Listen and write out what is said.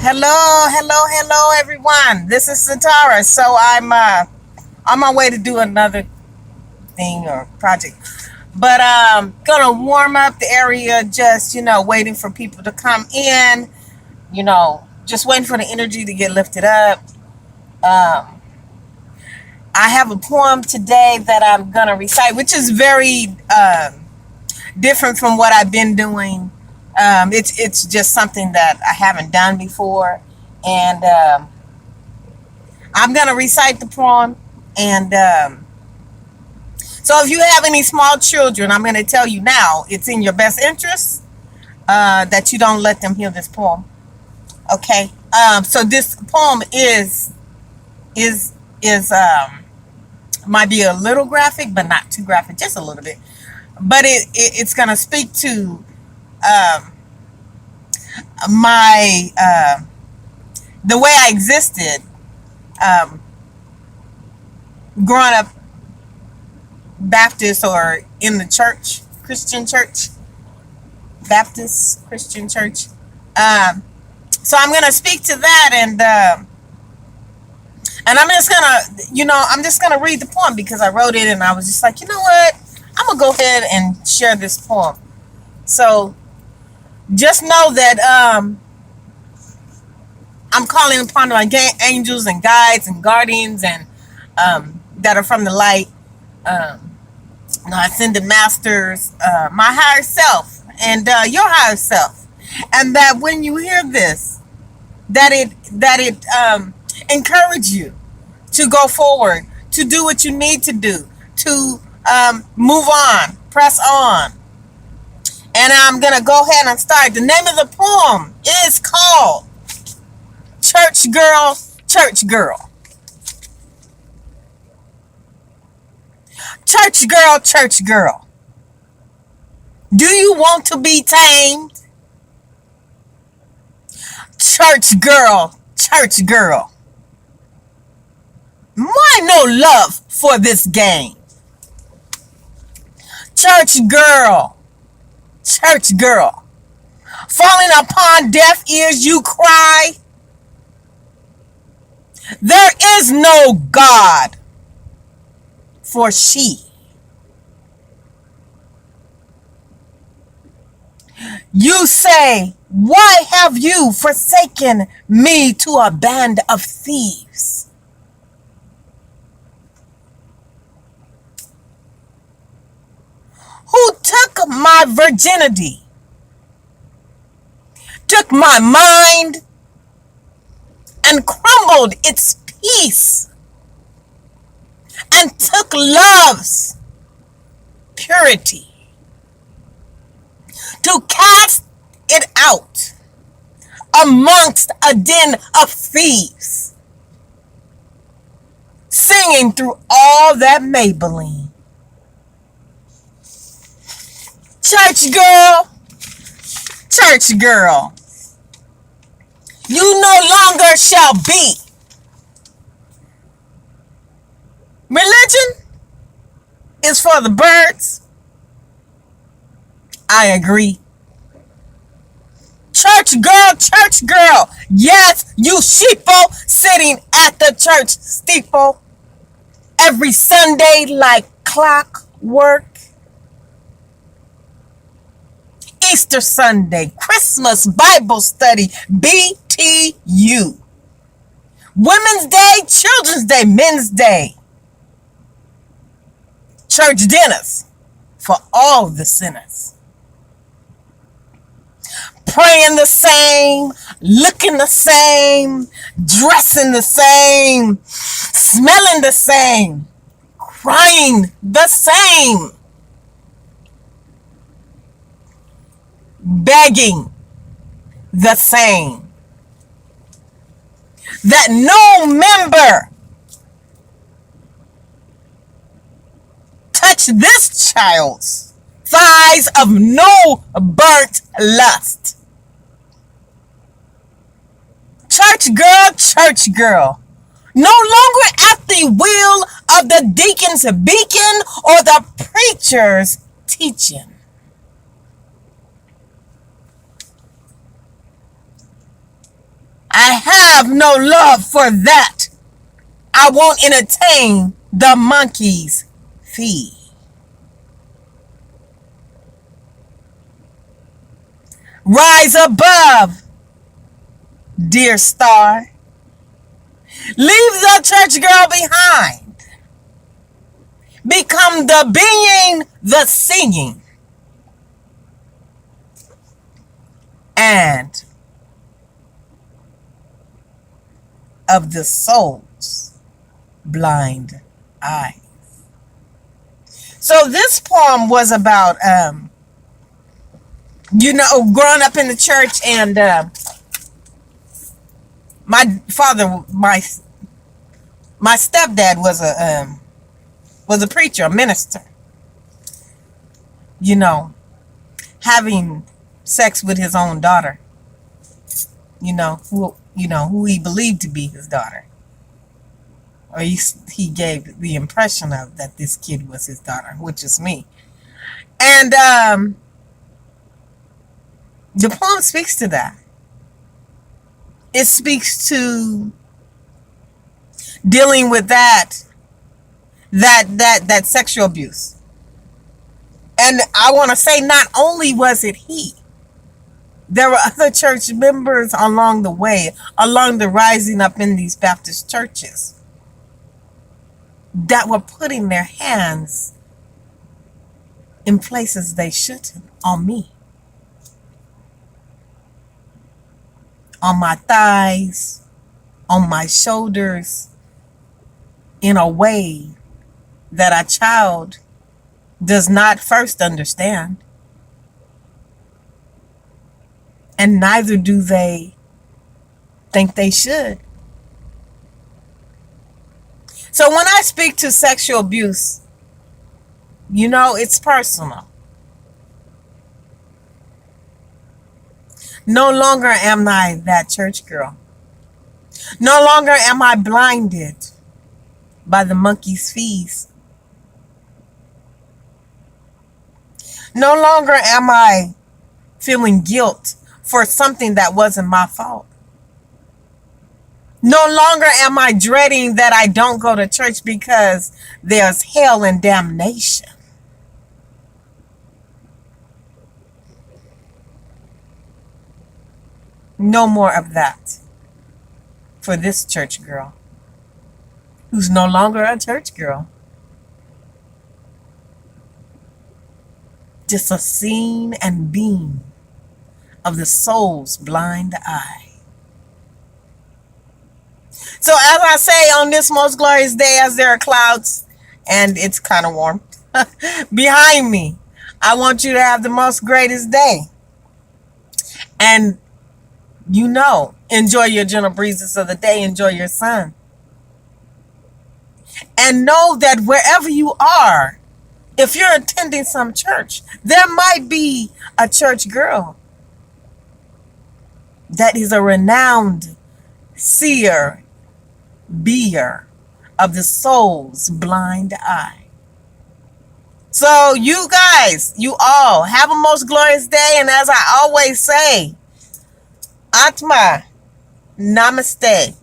Hello, everyone. This is Satara. So I'm on my way to do another thing or project, but gonna warm up the area. Just waiting for people to come in. Just waiting for the energy to get lifted up. Um, I have a poem today that I'm gonna recite, which is very different from what I've been doing. It's just something that I haven't done before, and I'm gonna recite the poem. And so, if you have any small children, I'm gonna tell you now. It's in your best interest that you don't let them hear this poem. Okay. So this poem is might be a little graphic, but not too graphic, just a little bit. But it's gonna speak to um, my the way I existed um, growing up Baptist or in the church, Christian church, Baptist Christian church. Um, so I'm gonna speak to that, and I'm just gonna read the poem because I wrote it, and I was just like, you know what, I'm gonna go ahead and share this poem. So just know that I'm calling upon my angels and guides and guardians and that are from the light. Um, I send the masters, my higher self, and your higher self, and that when you hear this, that it encourage you to go forward, to do what you need to do, to move on, press on. And I'm gonna go ahead and start. The name of the poem is called "Church Girl, Church Girl." Church girl, church girl. Do you want to be tamed? Church girl, church girl. Why no love for this game? Church girl, church girl. Falling upon deaf ears you cry. There is no God for she. You say, why have you forsaken me to a band of thieves? Who took my virginity, took my mind, and crumbled its peace, and took love's purity to cast it out amongst a den of thieves, singing through all that Maybelline. Church girl, church girl, you no longer shall be. Religion is for the birds. I agree. Church girl. Yes, you sheeple sitting at the church steeple every Sunday like clockwork. Easter Sunday, Christmas Bible study, BTU. Women's Day, Children's Day, Men's Day. Church dinners for all the sinners. Praying the same, looking the same, dressing the same, smelling the same, crying the same, begging the same. That no member touch this child's thighs of no burnt lust. Church girl, no longer at the wheel of the deacon's beacon or the preacher's teaching. I have no love for that. I won't entertain the monkey's fee. Rise above, dear star. Leave the church girl behind. Become the being, the singing, and of the soul's blind eye. So this poem was about, growing up in the church, and my father, my stepdad was a preacher, a minister. Having sex with his own daughter. Who he believed to be his daughter, or he gave the impression of that this kid was his daughter, which is me. And the poem speaks to that. It speaks to dealing with that sexual abuse. And I want to say, not only was it he, there were other church members along the way, along the rising up in these Baptist churches, that were putting their hands in places they shouldn't on me. On my thighs, on my shoulders, in a way that a child does not first understand. And neither do they think they should. So when I speak to sexual abuse, it's personal. No longer am I that church girl. No longer am I blinded by the monkey's fees. No longer am I feeling guilt for something that wasn't my fault. No longer am I dreading that I don't go to church because there's hell and damnation. No more of that for this church girl, who's no longer a church girl. Just a seen and being of the soul's blind eye. So as I say, on this most glorious day, as there are clouds and it's kind of warm behind me, I want you to have the most greatest day. And enjoy your gentle breezes of the day. Enjoy your sun. And know that wherever you are, if you're attending some church, there might be a church girl that is a renowned seer, beer of the soul's blind eye. So you guys, you all, have a most glorious day. And as I always say, Atma, Namaste.